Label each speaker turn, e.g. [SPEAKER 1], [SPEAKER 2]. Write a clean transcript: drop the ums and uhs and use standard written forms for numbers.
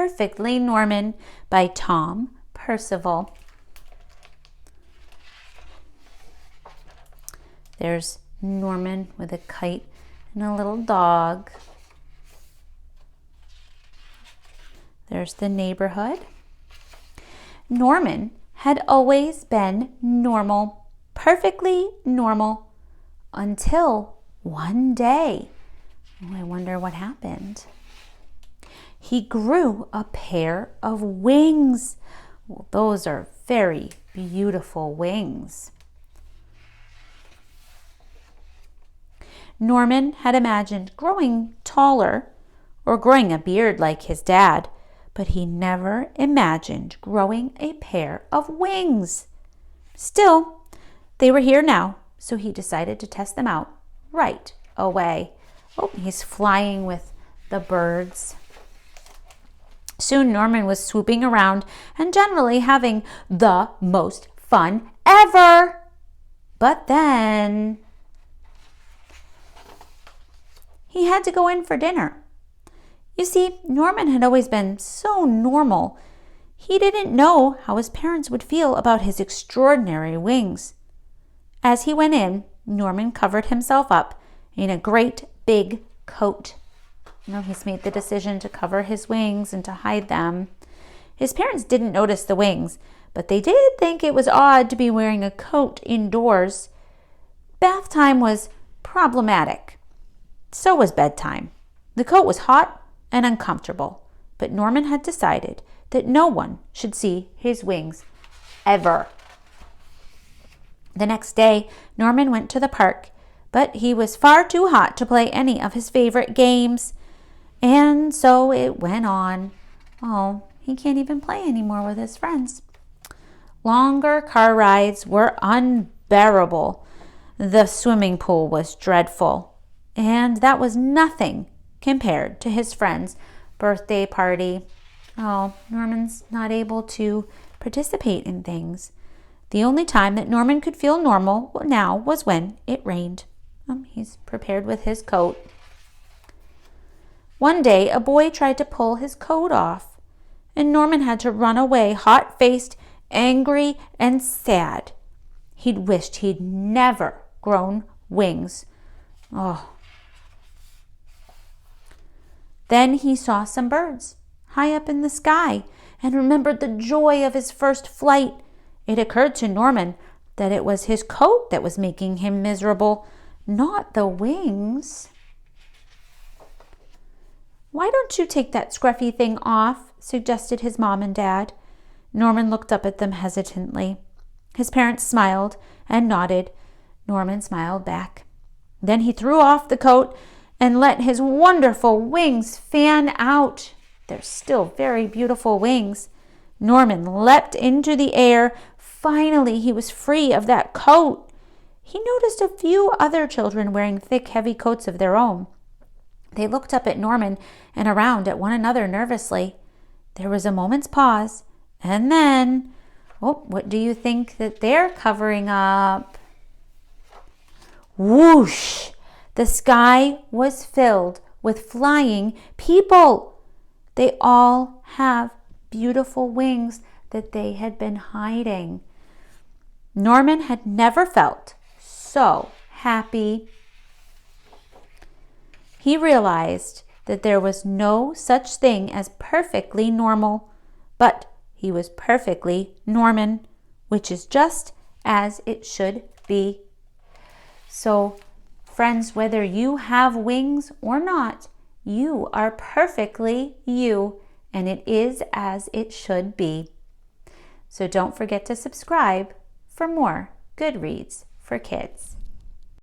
[SPEAKER 1] Perfectly Norman by Tom Percival. There's Norman with a kite and a little dog. There's the neighborhood. Norman had always been normal, perfectly normal, until one day. I wonder what happened. He grew a pair of wings. Well, those are very beautiful wings. Norman had imagined growing taller or growing a beard like his dad, but he never imagined growing a pair of wings. Still, they were here now, so he decided to test them out right away. Oh, he's flying with the birds. Soon Norman was swooping around and generally having the most fun ever. But then he had to go in for dinner. You see, Norman had always been so normal. He didn't know how his parents would feel about his extraordinary wings. As he went in, Norman covered himself up in a great big coat. He's made the decision to cover his wings and to hide them. His parents didn't notice the wings, but they did think it was odd to be wearing a coat indoors. Bath time was problematic. So was bedtime. The coat was hot and uncomfortable, but Norman had decided that no one should see his wings ever. The next day, Norman went to the park, but he was far too hot to play any of his favorite games. And so it went on. Oh, he can't even play anymore with his friends. Longer car rides were unbearable. The swimming pool was dreadful. And that was nothing compared to his friend's birthday party. Oh, Norman's not able to participate in things. The only time that Norman could feel normal now was when it rained. He's prepared with his coat. One day, a boy tried to pull his coat off, and Norman had to run away, hot-faced, angry, and sad. He'd wished he'd never grown wings. Oh. Then he saw some birds high up in the sky and remembered the joy of his first flight. It occurred to Norman that it was his coat that was making him miserable, not the wings. "Why don't you take that scruffy thing off?" suggested his mom and dad. Norman looked up at them hesitantly. His parents smiled and nodded. Norman smiled back. Then he threw off the coat and let his wonderful wings fan out. They're still very beautiful wings. Norman leapt into the air. Finally, he was free of that coat. He noticed a few other children wearing thick, heavy coats of their own. They looked up at Norman and around at one another nervously. There was a moment's pause, and then, what do you think that they're covering up? Whoosh! The sky was filled with flying people. They all have beautiful wings that they had been hiding. Norman had never felt so happy. He realized that there was no such thing as perfectly normal, but he was perfectly Norman, which is just as it should be. So, friends, whether you have wings or not, you are perfectly you, and it is as it should be. So don't forget to subscribe for more good reads for kids.